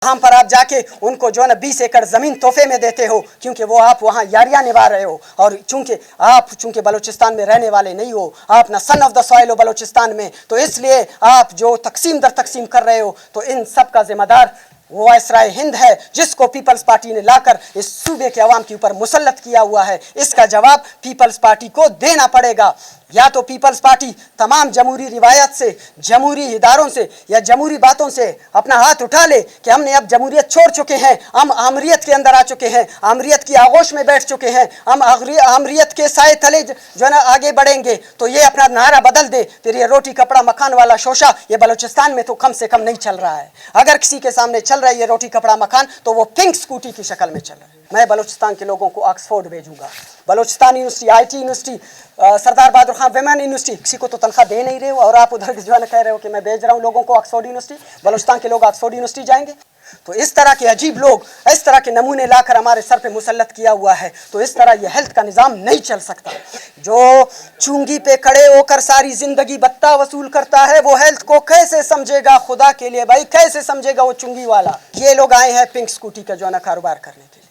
हम पर आप जाके उनको जो है ना 20 एकड़ ज़मीन तोहफे में देते हो, क्योंकि वो आप वहाँ यारियाँ निभा रहे हो। और चूँकि बलूचिस्तान में रहने वाले नहीं हो, आप ना सन ऑफ द सॉइल हो बलूचिस्तान में, तो इसलिए आप जो तकसीम दर तकसीम कर रहे हो, तो इन सब का ज़िम्मेदार वो वायसराय हिंद है, जिसको पीपल्स पार्टी ने लाकर इस सूबे के अवाम के ऊपर मुसल्लत किया हुआ है। इसका जवाब पीपल्स पार्टी को देना पड़ेगा। या तो पीपल्स पार्टी तमाम जमहूरी रिवायत से, जमहूरी इदारों से या जमहूरी बातों से अपना हाथ उठा ले कि हमने अब जमहूरियत छोड़ चुके हैं, हम आमरियत के अंदर आ चुके हैं, आमरियत की आगोश में बैठ चुके हैं, हम आमरियत के साए तले जो है ना आगे बढ़ेंगे, तो ये अपना नारा बदल दे। फिर ये रोटी कपड़ा मकान वाला शोशा ये बलूचिस्तान में तो कम से कम नहीं चल रहा है। अगर किसी के सामने चल रहा है ये रोटी कपड़ा मकान, तो वो पिंक स्कूटी की शक्ल में चल रहा है। मैं बलूचिस्तान के लोगों को ऑक्सफोर्ड भेजूंगा, Balochistan university, IT university, Sardar Bahadur Khan women university, किसी को तो तनख्वाह दे नहीं रहे हो, और आप उधर जो है ना कह रहे हो कि मैं भेज रहा हूँ लोगों को ऑक्सफोर्ड यूनिवर्सिटी। बलूचिस्तान के लोग ऑक्सफोर्ड यूनिवर्सिटी जाएंगे? तो इस तरह के अजीब लोग इस तरह के नमूने लाकर हमारे सर पे मुसल्लत किया हुआ है, तो इस तरह ये हेल्थ का निज़ाम नहीं चल सकता। जो चुंगी पे खड़े होकर सारी ज़िंदगी बत्ता वसूल करता है, वो हेल्थ को कैसे समझेगा? खुदा के लिए भाई, कैसे समझेगा वो चुंगी वाला? ये लोग आए हैं पिंक स्कूटी का जो है ना कारोबार करने के लिए।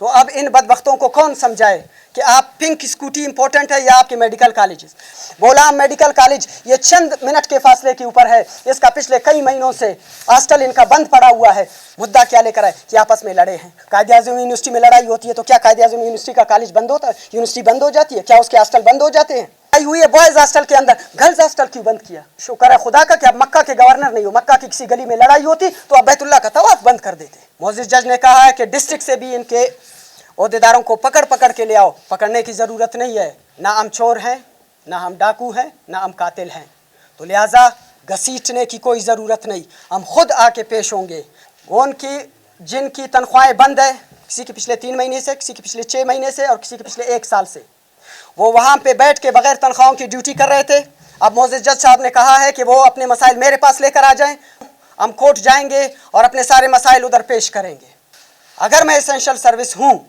तो अब इन बदबख्तों को कौन समझाए कि आप पिंक स्कूटी इंपॉर्टेंट है या आपके मेडिकल कॉलेजेस? बोला मेडिकल कॉलेज ये चंद मिनट के फासले के ऊपर है, इसका पिछले कई महीनों से हॉस्टल इनका बंद पड़ा हुआ है। मुद्दा क्या लेकर आए कि आपस में लड़े हैं। कायदे आज़म यूनिवर्सिटी में लड़ाई होती है तो क्या कायदे आज़म यूनिवर्सिटी का कॉलेज बंद होता है? यूनिवर्सिटी बंद हो जाती है? क्या उसके हॉस्टल बंद हो जाते हैं? आई हुई है बॉयज हॉस्टल के अंदर, गर्ल्स हॉस्टल क्यों बंद किया? शुक्र है खुदा का कि अब मक्का के गवर्नर नहीं हो। मक्का की किसी गली में लड़ाई होती तो अब बैतुल्लाह का तवाफ बंद कर देते। मोअज़्ज़िज़ जज ने कहा है कि डिस्ट्रिक्ट से भी इनके ओहदेदारों को पकड़ पकड़ के ले आओ। पकड़ने की ज़रूरत नहीं है, ना हम चोर हैं, ना हम डाकू हैं, ना हम कातिल हैं, तो लिहाजा घसीटने की कोई ज़रूरत नहीं, हम खुद आके पेश होंगे। उनकी जिनकी तनख्वाहें बंद है, किसी की पिछले 3 महीने से, किसी की पिछले 6 महीने से और किसी के पिछले 1 साल से, वो वहाँ पे बैठ के बगैर तनख्वाहों की ड्यूटी कर रहे थे। अब मोअज़्ज़िज़ जज साहब ने कहा है कि वो अपने मसाइल मेरे पास लेकर आ जाएं, हम कोर्ट जाएंगे और अपने सारे मसाइल उधर पेश करेंगे। अगर मैं एसेंशियल सर्विस हूँ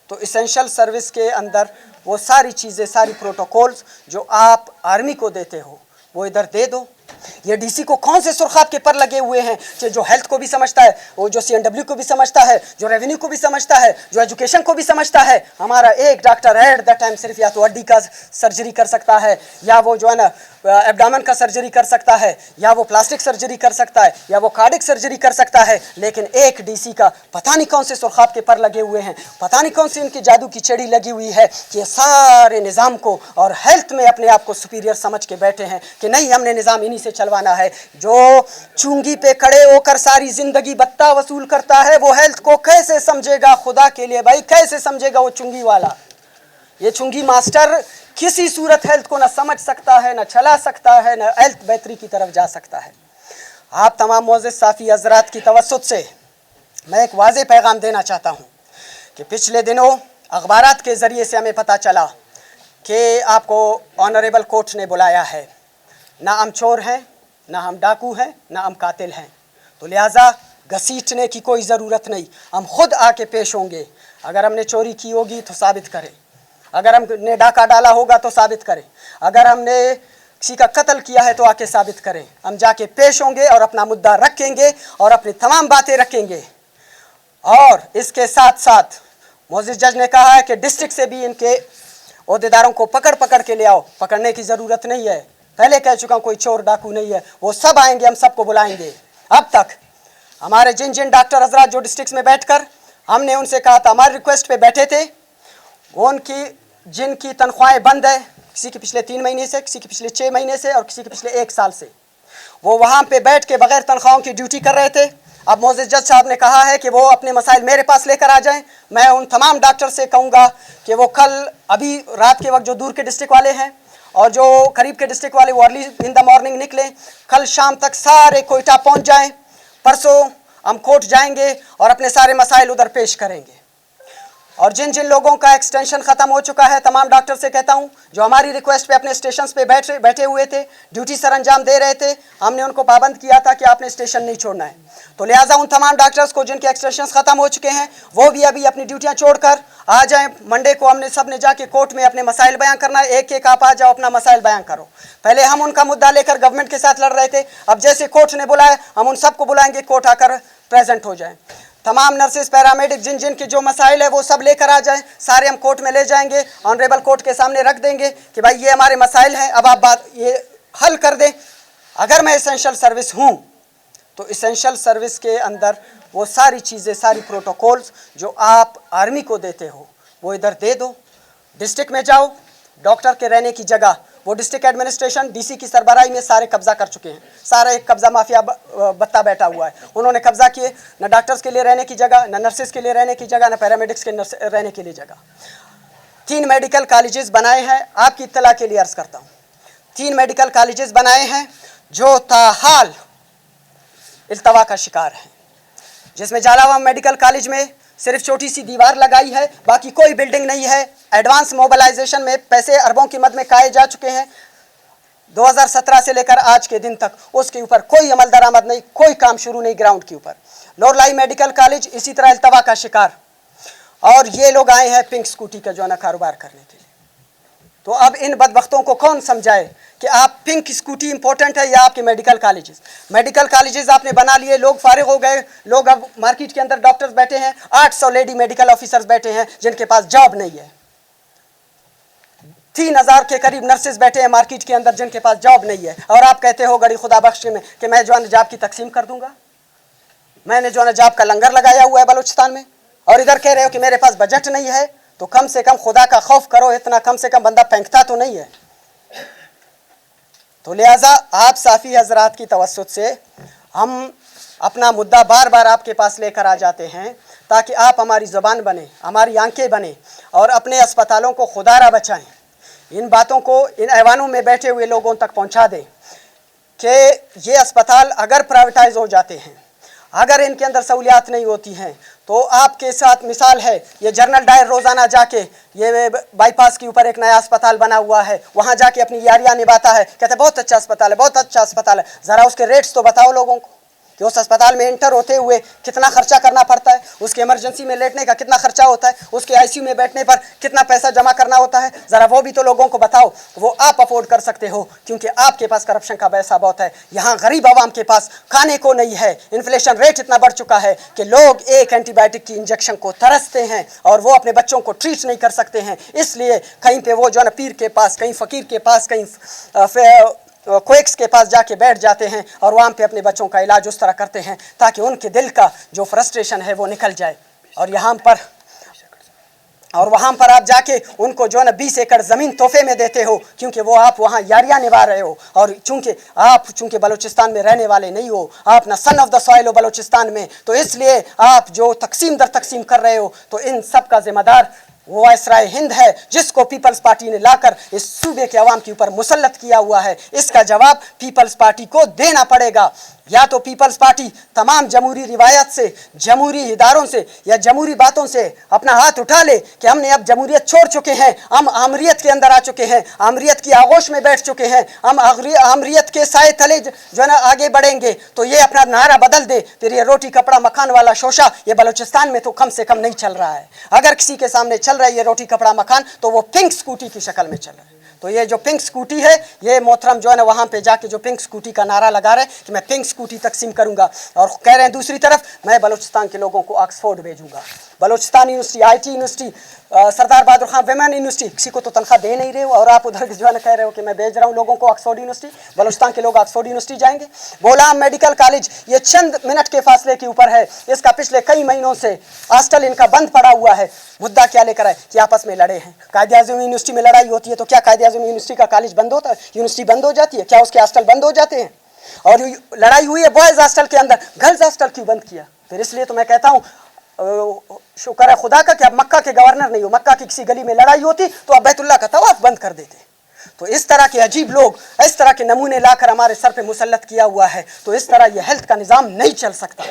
तो एसेंशियल सर्विस के अंदर वो सारी चीज़ें, सारी प्रोटोकॉल्स जो आप आर्मी को देते हो वो इधर दे दो। ये DC को कौन से सुर्खात के पर लगे हुए हैं कि जो हेल्थ को भी समझता है, वो जो CNW को भी समझता है, जो रेवेन्यू को भी समझता है, जो एजुकेशन को भी समझता है। हमारा एक डॉक्टर एट द टाइम सिर्फ या तो हड्डी का सर्जरी कर सकता है, या वो जो है ना एब्डामन का सर्जरी कर सकता है, या वो प्लास्टिक सर्जरी कर सकता है, या वो कार्डिक सर्जरी कर सकता है। लेकिन एक DC का पता नहीं कौन से सुर्खात के पर लगे हुए हैं, पता नहीं कौन सी इनकी जादू की चड़ी लगी हुई है कि ये सारे निज़ाम को और हेल्थ में अपने आप को सुपीरियर समझ के बैठे हैं कि नहीं, हमने निज़ाम इन्हीं से चलवाना है। जो चुंगी पे खड़े होकर सारी ज़िंदगी बत्ता वसूल करता है, वो हेल्थ को कैसे समझेगा? खुदा के लिए भाई, कैसे समझेगा वो चुंगी वाला? ये चुंगी मास्टर किसी सूरत हेल्थ को ना समझ सकता है, ना चला सकता है, ना हेल्थ बेहतरी की तरफ जा सकता है। आप तमाम मुअज़्ज़िज़ साफ़ी हज़रात की तवस्सुत से मैं एक वाज़ेह पैगाम देना चाहता हूँ कि पिछले दिनों अखबारात के ज़रिए से हमें पता चला कि आपको ऑनरेबल कोर्ट ने बुलाया है। ना हम चोर हैं, ना हम डाकू हैं, ना हम कातिल हैं, तो लिहाजा घसीटने की कोई ज़रूरत नहीं, हम खुद आके पेश होंगे। अगर हमने चोरी की होगी तो साबित करें, अगर हमने डाका डाला होगा तो साबित करें, अगर हमने किसी का कत्ल किया है तो आके साबित करें। हम जाके पेश होंगे और अपना मुद्दा रखेंगे और अपनी तमाम बातें रखेंगे। और इसके साथ साथ मोअज़्ज़िज़ जज ने कहा है कि डिस्ट्रिक्ट से भी इनके ओहदेदारों को पकड़ पकड़ के ले आओ। पकड़ने की ज़रूरत नहीं है, पहले कह चुका हूँ, कोई चोर डाकू नहीं है, वो सब आएंगे, हम सबको बुलाएंगे। अब तक हमारे जिन जिन डॉक्टर हज़रात जो डिस्ट्रिक्ट में बैठकर हमने उनसे कहा था, हमारी रिक्वेस्ट पे बैठे थे, उनकी जिनकी तनख्वाहें बंद है, किसी के पिछले 3 महीने से, किसी के पिछले 6 महीने से और किसी के पिछले 1 साल से, वो वहाँ पे बैठ के बगैर तनख्वाहों की ड्यूटी कर रहे थे। अब मोअज़्ज़िज़ जज साहब ने कहा है कि वो अपने मसाइल मेरे पास लेकर आ जाएं। मैं उन तमाम डॉक्टर से कहूँगा कि वो कल अभी रात के वक्त जो दूर के डिस्ट्रिक्ट वाले हैं और जो करीब के डिस्ट्रिक्ट वाले वो अर्ली इन द मॉर्निंग निकलें, कल शाम तक सारे कोयटा पहुँच जाएँ। परसों हम कोर्ट जाएंगे और अपने सारे मसाइल उधर पेश करेंगे। और जिन जिन लोगों का एक्सटेंशन ख़त्म हो चुका है, तमाम डॉक्टर से कहता हूं, जो हमारी रिक्वेस्ट पे अपने स्टेशंस पे बैठे हुए थे, ड्यूटी सर अंजाम दे रहे थे, हमने उनको पाबंद किया था कि आपने स्टेशन नहीं छोड़ना है। तो लिहाजा उन तमाम डॉक्टर्स को जिनके एक्सटेंशन ख़त्म हो चुके हैं, वो भी अभी अपनी ड्यूटियाँ छोड़कर आ जाएँ। मंडे को हमने सब ने जाके कोर्ट में अपने मसाइल बयां करना है। एक एक आप आ जाओ, अपना मसाइल बयां करो। पहले हम उनका मुद्दा लेकर गवर्नमेंट के साथ लड़ रहे थे, अब जैसे कोर्ट ने बुलाया हम उन सबको बुलाएंगे, कोर्ट आकर प्रेजेंट हो जाएं। तमाम नर्सेस पैरामेडिक जिन जिन के जो मसाइल है वो सब लेकर आ जाएं, सारे हम कोर्ट में ले जाएंगे, ऑनरेबल कोर्ट के सामने रख देंगे कि भाई ये हमारे मसाइल हैं, अब आप बात ये हल कर दें। अगर मैं एसेंशियल सर्विस हूँ तो एसेंशियल सर्विस के अंदर वो सारी चीज़ें, सारी प्रोटोकॉल्स जो आप आर्मी को देते हो वो इधर दे दो। डिस्ट्रिक्ट में जाओ, डॉक्टर के रहने की जगह वो डिस्ट्रिक्ट एडमिनिस्ट्रेशन डीसी की सरबराही में सारे कब्जा कर चुके हैं, सारा एक कब्जा माफिया बत्ता बैठा हुआ है, उन्होंने कब्जा किए। न डॉक्टर्स के लिए रहने की जगह, न नर्सेस के लिए रहने की जगह, न पैरामेडिक्स के रहने के लिए जगह। 3 मेडिकल कॉलेजेस बनाए हैं, आपकी इत्तला के लिए अर्ज़ करता हूँ, 3 मेडिकल कॉलेजेस बनाए हैं जो ताहाल इल्तवा का शिकार हैं, जिसमें जालावाम मेडिकल कॉलेज में सिर्फ छोटी सी दीवार लगाई है, बाकी कोई बिल्डिंग नहीं है। एडवांस मोबिलाइजेशन में पैसे अरबों की मद में खाए जा चुके हैं। 2017 से लेकर आज के दिन तक उसके ऊपर कोई अमल दरामद नहीं, कोई काम शुरू नहीं ग्राउंड के ऊपर। लोरलाई मेडिकल कॉलेज इसी तरह इल्तवा का शिकार, और ये लोग आए हैं पिंक स्कूटी का जो है ना कारोबार करने के लिए। तो अब इन बदबख्तों को कौन समझाए कि आप पिंक स्कूटी इंपॉर्टेंट है या आपके मेडिकल कॉलेजेस? मेडिकल कॉलेजेस आपने बना लिए, लोग फारिग हो गए, लोग अब मार्केट के अंदर डॉक्टर्स बैठे हैं, 800 लेडी मेडिकल ऑफिसर्स बैठे हैं जिनके पास जॉब नहीं है, 3000 के करीब नर्सेज बैठे हैं मार्केट के अंदर जिनके पास जॉब नहीं है, और आप कहते हो गड़ी खुदा बख्श में कि मैं जो है जॉब की तकसीम कर दूंगा। मैंने जो है जॉब का लंगर लगाया हुआ है बलूचिस्तान में, और इधर कह रहे हो कि मेरे पास बजट नहीं है। तो कम से कम खुदा का खौफ करो, इतना कम से कम बंदा फेंकता तो नहीं है। तो लिहाजा आप साफ़ी हजरात की तवस्सुत से हम अपना मुद्दा बार बार आपके पास लेकर आ जाते हैं ताकि आप हमारी ज़बान बने, हमारी आंखें बने, और अपने अस्पतालों को खुदारा बचाएं। इन बातों को इन ऐवानों में बैठे हुए लोगों तक पहुंचा दें कि ये अस्पताल अगर प्राइवेटाइज हो जाते हैं, अगर इनके अंदर सहूलियात नहीं होती हैं, तो आपके साथ मिसाल है ये जनरल डायर रोज़ाना जाके ये बाईपास के ऊपर एक नया अस्पताल बना हुआ है, वहाँ जाके अपनी यारियाँ निभाता है, कहते हैं बहुत अच्छा अस्पताल है, बहुत अच्छा अस्पताल है। ज़रा उसके रेट्स तो बताओ लोगों को कि उस अस्पताल में इंटर होते हुए कितना खर्चा करना पड़ता है, उसके इमरजेंसी में लेटने का कितना खर्चा होता है, उसके आईसीयू में बैठने पर कितना पैसा जमा करना होता है, ज़रा वो भी तो लोगों को बताओ। वो आप अफोर्ड कर सकते हो क्योंकि आपके पास करप्शन का पैसा बहुत है। यहाँ गरीब आवाम के पास खाने को नहीं है, इन्फ्लेशन रेट इतना बढ़ चुका है कि लोग एक एंटीबायोटिक की इंजेक्शन को तरसते हैं और वो अपने बच्चों को ट्रीट नहीं कर सकते हैं। इसलिए कहीं पर वो जो है ना पीर के पास, कहीं फ़कीर के पास, कहीं क्वेक्स के पास जाके बैठ जाते हैं और वहाँ पे अपने बच्चों का इलाज उस तरह करते हैं ताकि उनके दिल का जो फ्रस्ट्रेशन है वो निकल जाए। और वहाँ पर आप जाके उनको जो है ना 20 एकड़ ज़मीन तोहफे में देते हो क्योंकि वो आप वहाँ यारियाँ निभा रहे हो, और चूँकि बलूचिस्तान में रहने वाले नहीं हो, आप ना सन ऑफ द सॉइल हो बलूचिस्तान में, तो इसलिए आप जो तकसीम दर तकसीम कर रहे हो, तो इन सब का ज़िम्मेदार वो वायसराय हिंद है जिसको पीपल्स पार्टी ने लाकर इस सूबे के अवाम के ऊपर मुसल्लत किया हुआ है। इसका जवाब पीपल्स पार्टी को देना पड़ेगा। या तो पीपल्स पार्टी तमाम जमहूरी रिवायत से, जमहूरी इदारों से या जमहूरी बातों से अपना हाथ उठा ले कि हमने अब जमहूरियत छोड़ चुके हैं, हम आमरियत के अंदर आ चुके हैं, आमरियत की आगोश में बैठ चुके हैं, हम आमरियत के साए तले जो है ना आगे बढ़ेंगे। तो ये अपना नारा बदल दे, फिर ये रोटी कपड़ा मकान वाला शोशा ये बलूचिस्तान में तो कम से कम नहीं चल रहा है। अगर किसी के सामने चल रहा है ये रोटी कपड़ा मकान तो वो पिंक स्कूटी की शक्ल में चल रहा है। तो ये जो पिंक स्कूटी है, ये मोहतरम जो है ना वहाँ पे जाके जो पिंक स्कूटी का नारा लगा रहे हैं कि मैं पिंक स्कूटी तकसीम करूँगा, और कह रहे हैं दूसरी तरफ मैं बलूचिस्तान के लोगों को ऑक्सफोर्ड भेजूँगा। Balochistan university, IT university, Sardar Bahadur Khan women university, किसी को तो तनख्वाह दे नहीं रहे हो, और आप उधर जो है ना कह रहे हो कि मैं भेज रहा हूँ लोगों को ऑक्सफोर्ड यूनिवर्सिटी। बलूचिस्तान के लोग ऑक्सफोर्ड यूनिवर्सिटी जाएंगे। गोलाम मेडिकल कॉलेज ये चंद मिनट के फासले के ऊपर है, इसका पिछले कई महीनों से हॉस्टल इनका बंद पड़ा हुआ है। मुद्दा क्या लेकर आए कि आपस में लड़े हैं। कायदे आज़म यूनिवर्सिटी में लड़ाई होती है तो क्या कायदे आज़म यूनिवर्सिटी का कॉलेज बंद होता है, यूनिवर्सिटी बंद हो जाती है? क्या उसके हॉस्टल बंद हो जाते हैं? और लड़ाई हुई है बॉयज़ हॉस्टल के अंदर, गर्ल्स हॉस्टल क्यों बंद किया? फिर इसलिए तो मैं कहता हूँ शुक्र है खुदा का कि आप मक्का के गवर्नर नहीं हो। मक्का की किसी गली में लड़ाई होती तो आप बैतुल्लाह का तवाफ बंद कर देते। तो इस तरह के अजीब लोग इस तरह के नमूने लाकर हमारे सर पे मुसल्लत किया हुआ है, तो इस तरह ये हेल्थ का निज़ाम नहीं चल सकता।